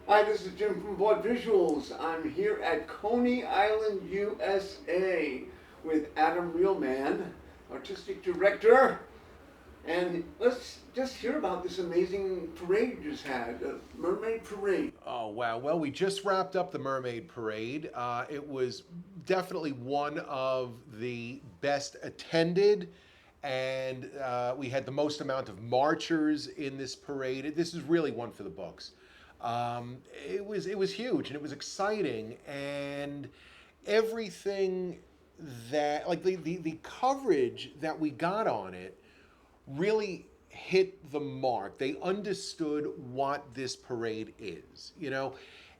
Hi, this is Jim from Vaudevisuals. I'm here at Coney Island USA with Adam Realman, artistic director. And let's just hear about this amazing parade you just had, the Mermaid Parade. Oh, wow. Well, we just wrapped up the Mermaid Parade. It was definitely one of the best attended, and we had the most amount of marchers in this parade. This is really one for the books. It was huge and it was exciting, and everything that, like, the coverage that we got on it really hit the mark. They understood what this parade is.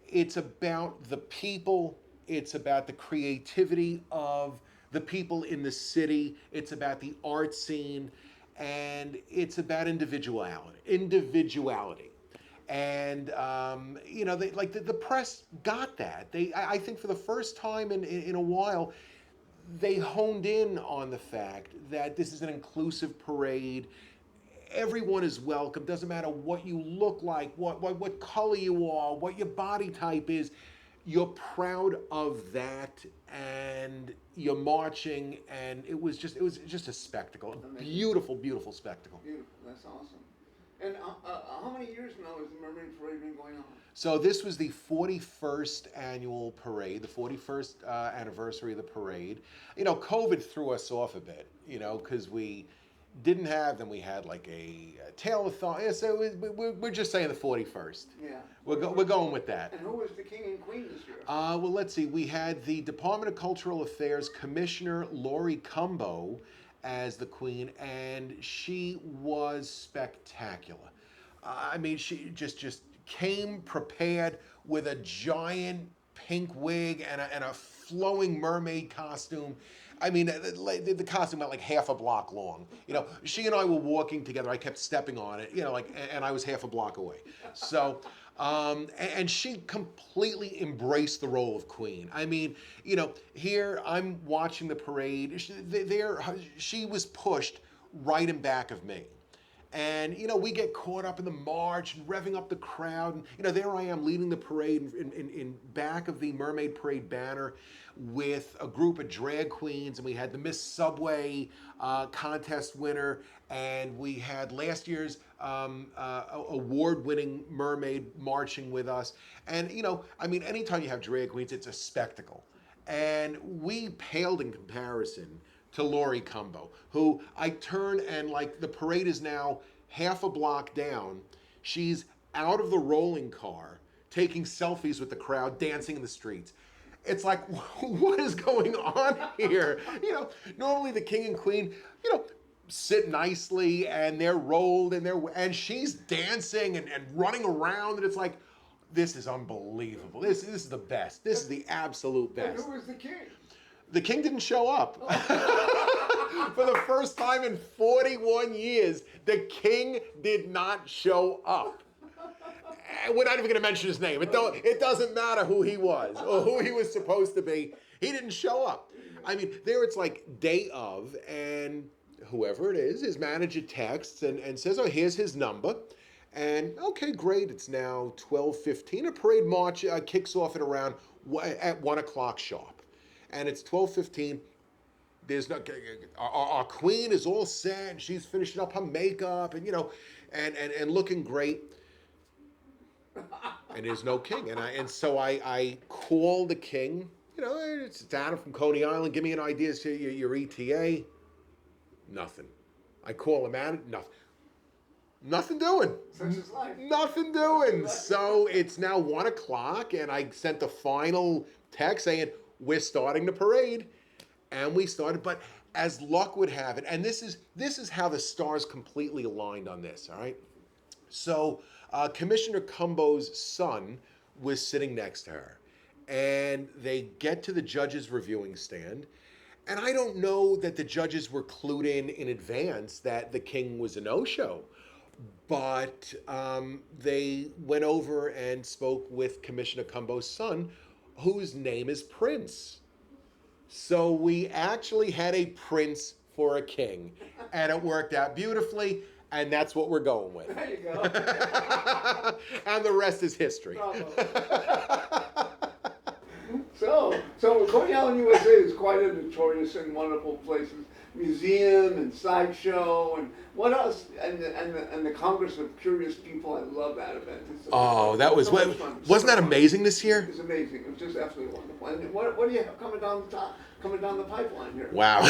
It's about the people, it's about the creativity of the people in the city, it's about the art scene, and it's about individuality. And the press got that. I think for the first time in a while, they honed in on the fact that this is an inclusive parade. Everyone is welcome. Doesn't matter what you look like, what color you are, what your body type is. You're proud of that, and you're marching, and it was just a spectacle, a beautiful, beautiful spectacle. Beautiful, that's awesome. And how many years now has the Mermaid Parade been going on? So this was the 41st annual parade, the 41st anniversary of the parade. COVID threw us off a bit, because we didn't have, then we had like a tale-a-thon. Yeah, so we're just saying the 41st. Yeah. We're going with that. And who was the king and queen this year? Well, let's see. We had the Department of Cultural Affairs Commissioner Lori Cumbo as the queen, and she was spectacular. She just came prepared with a giant pink wig and a flowing mermaid costume. The costume went like half a block long. She and I were walking together. I kept stepping on it, and I was half a block away. So, and she completely embraced the role of queen. Here I'm watching the parade. She was pushed right in back of me. And, we get caught up in the march and revving up the crowd. And, there I am leading the parade in back of the Mermaid Parade banner with a group of drag queens. And we had the Miss Subway contest winner. And we had last year's award-winning mermaid marching with us. And, anytime you have drag queens, it's a spectacle. And we paled in comparison to Lori Cumbo, who I turn and, like, the parade is now half a block down. She's out of the rolling car, taking selfies with the crowd, dancing in the streets. It's like, what is going on here? Normally the king and queen, sit nicely and they're rolled and she's dancing and running around, and it's like, this is unbelievable. This is the best. This is the absolute best. And who was the king? The king didn't show up. For the first time in 41 years, the king did not show up. We're not even going to mention his name. It doesn't matter who he was or who he was supposed to be. He didn't show up. There it's like day of, and whoever it is, his manager texts and says, oh, here's his number. And okay, great, it's now 12:15. A parade march kicks off at 1 o'clock sharp. And it's 12:15. There's no, our queen is all set, and she's finishing up her makeup, and and looking great. And there's no king, so I call the king. It's Adam from Coney Island. Give me an idea as to your ETA. Nothing. I call him at it. Nothing doing. Such is life. Nothing doing. So it's now 1 o'clock, and I sent the final text saying, we're starting the parade. And we started, but as luck would have it, and this is how the stars completely aligned on this, all right? So Commissioner Cumbo's son was sitting next to her, and they get to the judges' reviewing stand, and I don't know that the judges were clued in advance that the king was a no-show, but they went over and spoke with Commissioner Cumbo's son, whose name is Prince. So we actually had a prince for a king, and it worked out beautifully. And that's what we're going with. There you go. And the rest is history. So Coney Island, USA is quite a notorious and wonderful place. Museum and sideshow and what else? And the Congress of Curious People. I love that event. That was wasn't that amazing this year? It was amazing. It was just absolutely wonderful. And what do you have coming down the pipeline here? Wow.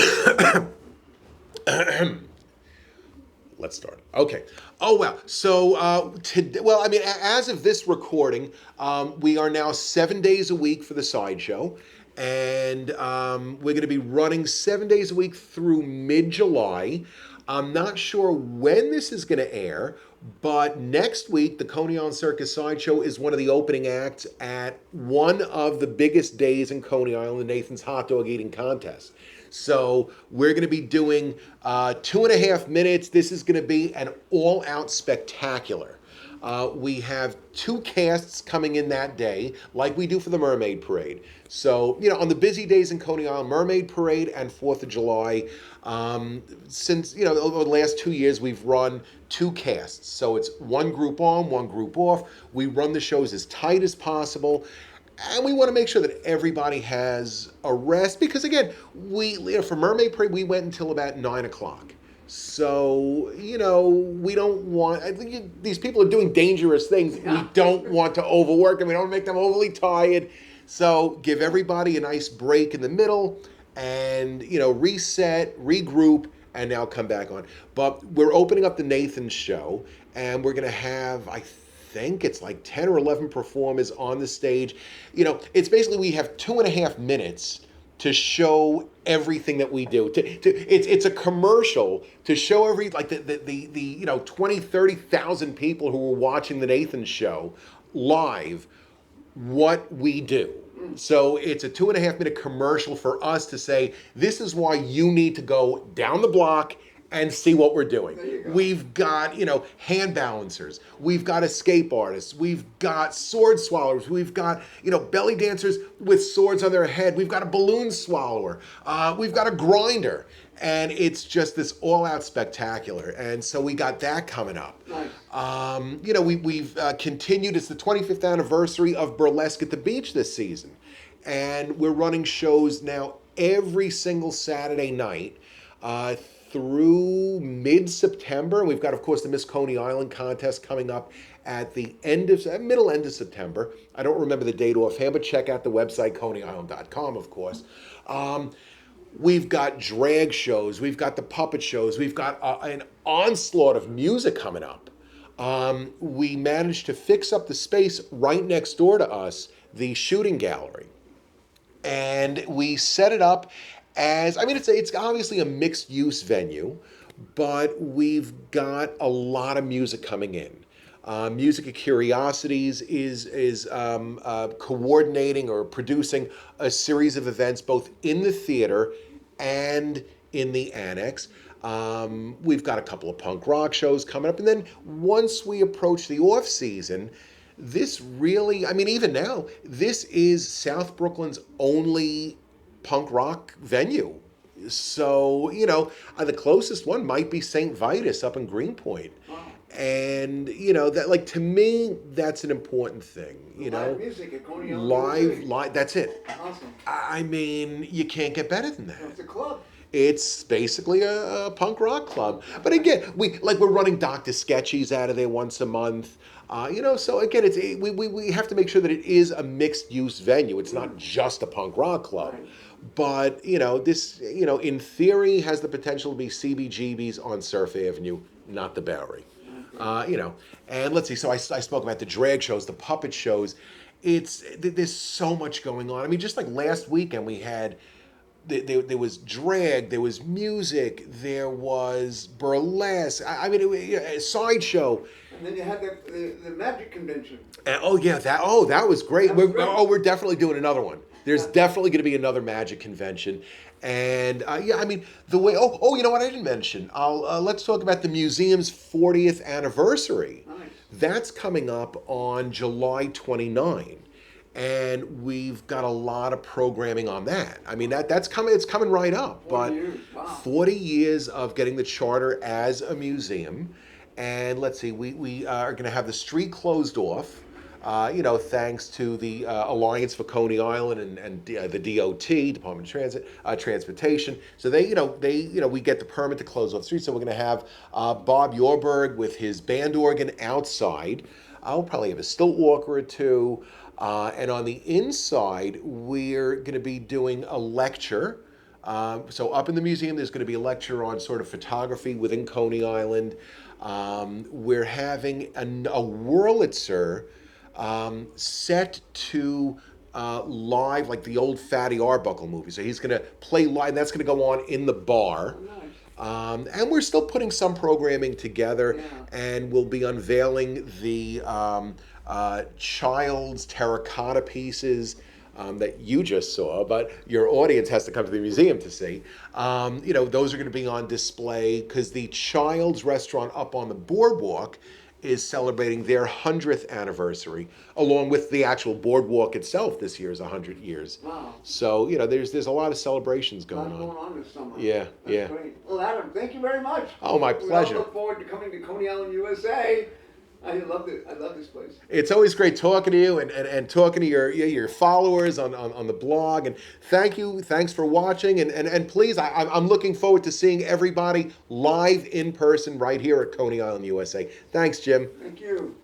Let's start. Okay. Oh, wow. So, as of this recording, we are now 7 days a week for the sideshow. And we're going to be running 7 days a week through mid-July. I'm not sure when this is going to air, but next week, the Coney Island Circus Sideshow is one of the opening acts at one of the biggest days in Coney Island, the Nathan's Hot Dog Eating Contest. So we're going to be doing 2.5 minutes. This is going to be an all-out spectacular. We have 2 casts coming in that day, like we do for the Mermaid Parade. So, on the busy days in Coney Island, Mermaid Parade and 4th of July, since, over the last 2 years, we've run 2 casts. So it's one group on, one group off. We run the shows as tight as possible. And we want to make sure that everybody has a rest because, again, for Mermaid Parade, we went until about 9 o'clock. So, we don't want, I think these people are doing dangerous things. We don't want to overwork them. We don't make them overly tired. So give everybody a nice break in the middle and, reset, regroup, and now come back on. But we're opening up the Nathan's show, and we're going to have, I think it's like 10 or 11 performers on the stage. It's basically we have 2.5 minutes to show everything that we do. It's a commercial to show the 20, 30,000 people who are watching the Nathan's show live what we do. So it's a 2.5 minute commercial for us to say, this is why you need to go down the block and see what we're doing. We've got, hand balancers. We've got escape artists. We've got sword swallowers. We've got, belly dancers with swords on their head. We've got a balloon swallower. We've got a grinder. And it's just this all-out spectacular. And so we got that coming up. Nice. We've continued. It's the 25th anniversary of Burlesque at the Beach this season. And we're running shows now every single Saturday night through mid-September. We've got, of course, the Miss Coney Island contest coming up at the middle end of September. I don't remember the date offhand, but check out the website, coneyisland.com, of course. We've got drag shows. We've got the puppet shows. We've got an onslaught of music coming up. We managed to fix up the space right next door to us, the shooting gallery. And we set it up as, it's obviously a mixed use venue, but we've got a lot of music coming in. Music of Curiosities is coordinating or producing a series of events both in the theater and in the annex. We've got a couple of punk rock shows coming up. And then once we approach the off season, this really, even now, this is South Brooklyn's only punk rock venue. So, the closest one might be St. Vitus up in Greenpoint. Wow. And, that, to me, that's an important thing, Live music at Coney Island. Live, that's it. Awesome. You can't get better than that. It's a club. It's basically a punk rock club. But again, we're running Dr. Sketchy's out of there once a month. So again, we have to make sure that it is a mixed use venue. It's not just a punk rock club. Right. But, this, in theory has the potential to be CBGB's on Surf Avenue, not the Bowery. And let's see, so I spoke about the drag shows, the puppet shows. There's so much going on. Just like last weekend we had, there was drag, there was music, there was burlesque, a sideshow. And then you had the magic convention. And, that was great. We're definitely doing another one. There's definitely going to be another magic convention. And the way, you know what I didn't mention? Let's talk about the museum's 40th anniversary. Nice. That's coming up on July 29. And we've got a lot of programming on that. That's coming. It's coming right up. 40 years. Wow. 40 years of getting the charter as a museum. And let's see, we are going to have the street closed off. Thanks to the Alliance for Coney Island and the DOT, Department of Transportation. So we get the permit to close off the street. So we're going to have Bob Yorberg with his band organ outside. I'll probably have a stilt walker or two. And on the inside, we're going to be doing a lecture. So up in the museum, there's going to be a lecture on sort of photography within Coney Island. We're having a Wurlitzer set to live, like the old Fatty Arbuckle movie. So he's going to play live. That's going to go on in the bar. And we're still putting some programming together, and we'll be unveiling the child's terracotta pieces that you just saw, but your audience has to come to the museum to see. Those are going to be on display because the Child's Restaurant up on the boardwalk is celebrating their 100th anniversary, along with the actual boardwalk itself. This year is 100 years. Wow. So, there's a lot of celebrations going on. Going on this summer. Yeah, That's great. Well, Adam, thank you very much. Oh, my pleasure. We all look forward to coming to Coney Island, USA. I love it. I love this place. It's always great talking to you and talking to your followers on the blog. And thanks for watching. And please, I'm looking forward to seeing everybody live in person right here at Coney Island, USA. Thanks, Jim. Thank you.